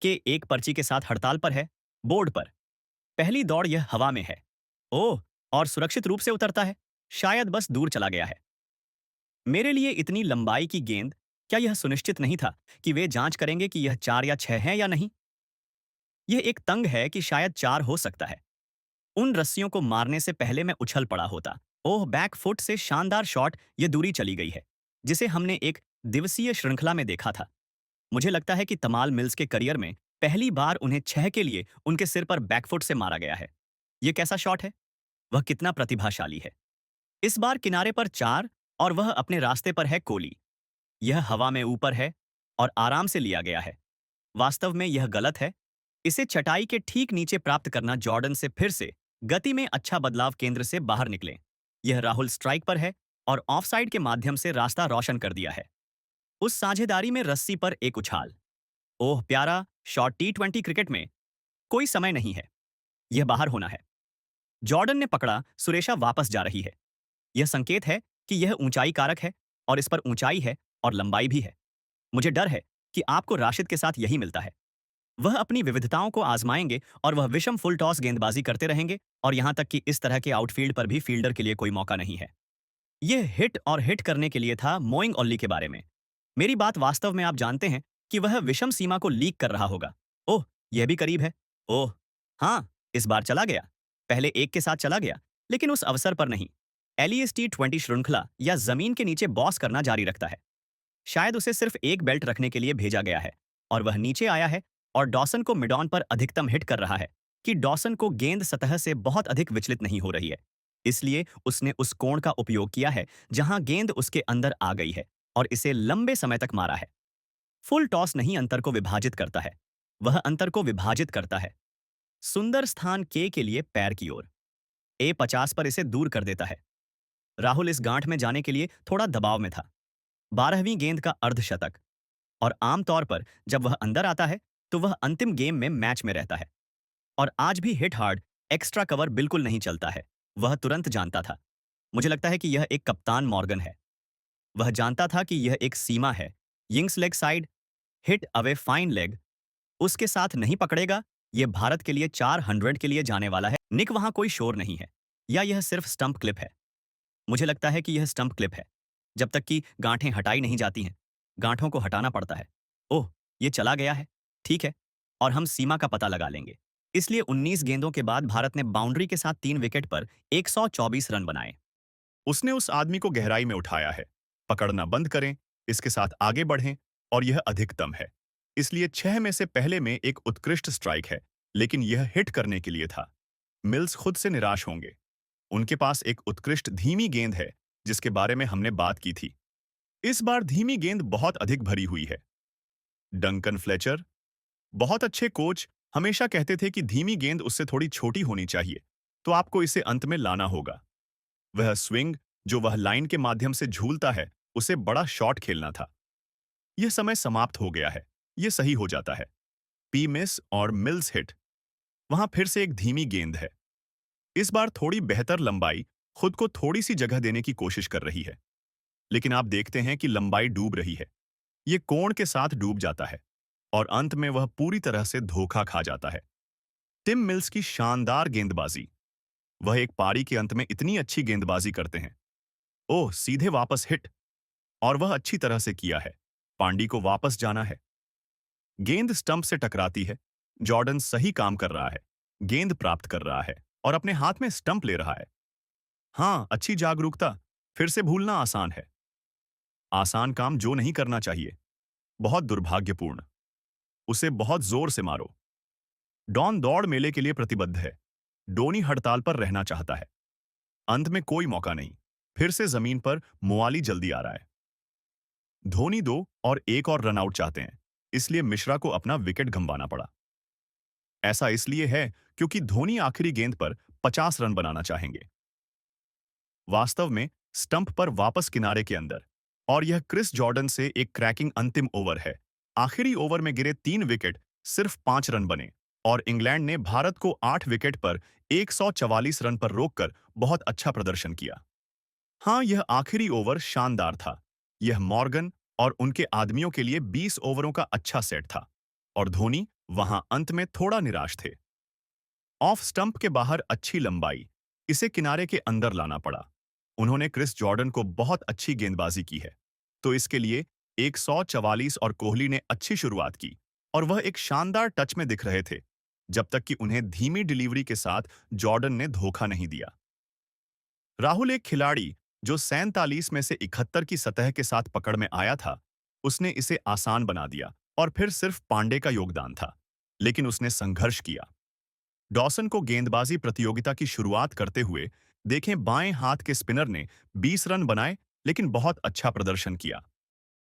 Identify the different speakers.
Speaker 1: के एक पर्ची के साथ हड़ताल पर है। बोर्ड पर पहली दौड़ यह हवा में है। ओह, और सुरक्षित रूप से उतरता है। शायद बस दूर चला गया है। मेरे लिए इतनी लंबाई की गेंद, क्या यह सुनिश्चित नहीं था कि वे जांच करेंगे कि यह 4 या 6 है या नहीं? यह एक तंग है कि शायद 4 हो सकता है। उन रस्सियों को मारने से पहले मैं उछल पड़ा होता। ओह, बैक फुट से शानदार शॉट, यह दूरी चली गई है जिसे हमने एक दिवसीय श्रृंखला में देखा था। मुझे लगता है कि तमाल मिल्स के करियर में पहली बार उन्हें 6 के लिए उनके सिर पर बैकफुट से मारा गया है। यह कैसा शॉट है? वह कितना प्रतिभाशाली है। इस बार किनारे पर 4 और वह अपने रास्ते पर है कोहली। यह हवा में ऊपर है और आराम से लिया गया है। वास्तव में यह गलत है। इसे चटाई के ठीक नीचे प्राप्त करना जॉर्डन से फिर से गति में अच्छा बदलाव केंद्र से बाहर निकले। यह राहुल स्ट्राइक पर है और ऑफसाइड के माध्यम से रास्ता रोशन कर दिया है। उस साझेदारी में रस्सी पर एक उछाल। ओह प्यारा शॉट। T20 क्रिकेट में कोई समय नहीं है। यह बाहर होना है। जॉर्डन ने पकड़ा। सुरेशा वापस जा रही है। यह संकेत है कि यह ऊंचाई कारक है और इस पर ऊंचाई है और लंबाई भी है। मुझे डर है कि आपको राशिद के साथ यही मिलता है। वह अपनी विविधताओं को आजमाएंगे और वह विषम फुल टॉस गेंदबाजी करते रहेंगे और यहां तक कि इस तरह के आउटफील्ड पर भी फील्डर के लिए कोई मौका नहीं है। यह हिट और हिट करने के लिए था मोइंग ओल्ली के बारे में। मेरी बात वास्तव में आप जानते हैं कि वह विषम सीमा को लीक कर रहा होगा। ओह, यह भी करीब है। ओह, हाँ, इस बार चला गया। पहले एक के साथ चला गया, लेकिन उस अवसर पर नहीं। एलियस T20 श्रृंखला या जमीन के नीचे बॉस करना जारी रखता है। शायद उसे सिर्फ एक बेल्ट रखने के लिए भेजा गया है और वह नीचे आया है और डॉसन को मिडॉन पर अधिकतम हिट कर रहा है कि डॉसन को गेंद सतह से बहुत अधिक विचलित नहीं हो रही है। इसलिए उसने उस कोण का उपयोग किया है जहां गेंद उसके अंदर आ गई है और इसे लंबे समय तक मारा है। फुल टॉस नहीं अंतर को विभाजित करता है, वह अंतर को विभाजित करता है। सुंदर स्थान के लिए पैर की ओर। A50 पर इसे दूर कर देता है। राहुल इस गांठ में जाने के लिए थोड़ा दबाव में था। 12वीं गेंद का अर्धशतक। और आमतौर पर जब वह अंदर आता है तो वह अंतिम गेम में मैच में रहता है। और आज भी हिट हार्ड एक्स्ट्रा कवर बिल्कुल नहीं चलता है। वह तुरंत जानता था। मुझे लगता है कि यह एक कप्तान मॉर्गन है। वह जानता था कि यह एक सीमा है। यिंग्स leg side hit away fine leg उसके साथ नहीं पकड़ेगा। यह भारत के लिए 400 के लिए जाने वाला है। निक वहां कोई शोर नहीं है। या यह सिर्फ स्टंप क्लिप है? मुझे लगता है कि यह स्टंप क्लिप है। जब तक कि गांठें हटाई नहीं जाती हैं, गांठों को हटाना पड़ता है। ओह, ये चला गया है। ठीक है, और हम सीमा का पता लगा लेंगे। इसलिए 19 गेंदों के बाद भारत ने बाउंड्री के साथ 3 विकेट पर 124 रन बनाए।
Speaker 2: उसने उस आदमी को गहराई में उठाया है। पकड़ना बंद करें, इसके साथ आगे बढ़ें, और यह अधिकतम है। इसलिए 6 में से पहले में एक उत्कृष्ट स्ट्राइक है, लेकिन यह हिट करने के लिए था। मिल्स खुद से निराश होंगे। उनके पास एक उत्कृष्ट धीमी गेंद है, जिसके बारे में हमने बात की थी। इस बार धीमी गेंद बहुत अधिक भरी हुई है। डंकन फ्लेचर, बहुत अच्छे कोच, हमेशा कहते थे कि धीमी गेंद उससे थोड़ी छोटी होनी चाहिए, तो आपको इसे अंत में लाना होगा। वह स्विंग जो वह लाइन के माध्यम से झूलता है, उसे बड़ा शॉट खेलना था। यह समय समाप्त हो गया है। यह सही हो जाता है। पी मिस और मिल्स हिट। वहां फिर से एक धीमी गेंद है। इस बार थोड़ी बेहतर लंबाई, खुद को थोड़ी सी जगह देने की कोशिश कर रही है। लेकिन आप देखते हैं कि लंबाई डूब रही है। यह कोण के साथ डूब जाता है और अंत में वह पूरी तरह से धोखा खा जाता है। टिम मिल्स की शानदार गेंदबाजी। वह एक पारी के अंत में इतनी अच्छी गेंदबाजी करते हैं। ओह, सीधे वापस हिट। और वह अच्छी तरह से किया है। पांडी को वापस जाना है। गेंद स्टंप से टकराती है। जॉर्डन सही काम कर रहा है। गेंद प्राप्त कर रहा है और अपने हाथ में स्टंप ले रहा है। हाँ, अच्छी जागरूकता। फिर से भूलना आसान है। आसान काम जो नहीं करना चाहिए। बहुत दुर्भाग्यपूर्ण। उसे बहुत जोर से मारो। डॉन दौड़ मेले के लिए प्रतिबद्ध है। डोनी हड़ताल पर रहना चाहता है। अंत में कोई मौका नहीं। फिर से जमीन पर मुआली जल्दी आ रहा है। धोनी 2 और 1 और रन आउट चाहते हैं, इसलिए मिश्रा को अपना विकेट गंवाना पड़ा। ऐसा इसलिए है क्योंकि धोनी आखिरी गेंद पर 50 रन बनाना चाहेंगे। वास्तव में स्टंप पर वापस किनारे के अंदर। और यह क्रिस जॉर्डन से एक क्रैकिंग अंतिम ओवर है। आखिरी ओवर में गिरे 3 विकेट, सिर्फ 5 रन बने और इंग्लैंड ने भारत को 8 विकेट पर 144 रन पर रोककर बहुत अच्छा प्रदर्शन किया। हाँ, यह आखिरी ओवर शानदार था। यह मॉर्गन और उनके आदमियों के लिए 20 ओवरों का अच्छा सेट था। और धोनी वहां अंत में थोड़ा निराश थे। ऑफ स्टंप के बाहर अच्छी लंबाई, इसे किनारे के अंदर लाना पड़ा। उन्होंने क्रिस जॉर्डन को बहुत अच्छी गेंदबाजी की है, तो इसके लिए 144 और कोहली ने अच्छी शुरुआत की और वह एक शानदार टच में दिख रहे थे, जब तक कि उन्हें धीमी डिलीवरी के साथ जॉर्डन ने धोखा नहीं दिया। राहुल एक खिलाड़ी जो 47 में से 71 की सतह के साथ पकड़ में आया था, उसने इसे आसान बना दिया और फिर सिर्फ पांडे का योगदान था, लेकिन उसने संघर्ष किया। डॉसन को गेंदबाजी प्रतियोगिता की शुरुआत करते हुए देखें, बाएं हाथ के स्पिनर ने 20 रन बनाए लेकिन बहुत अच्छा प्रदर्शन किया।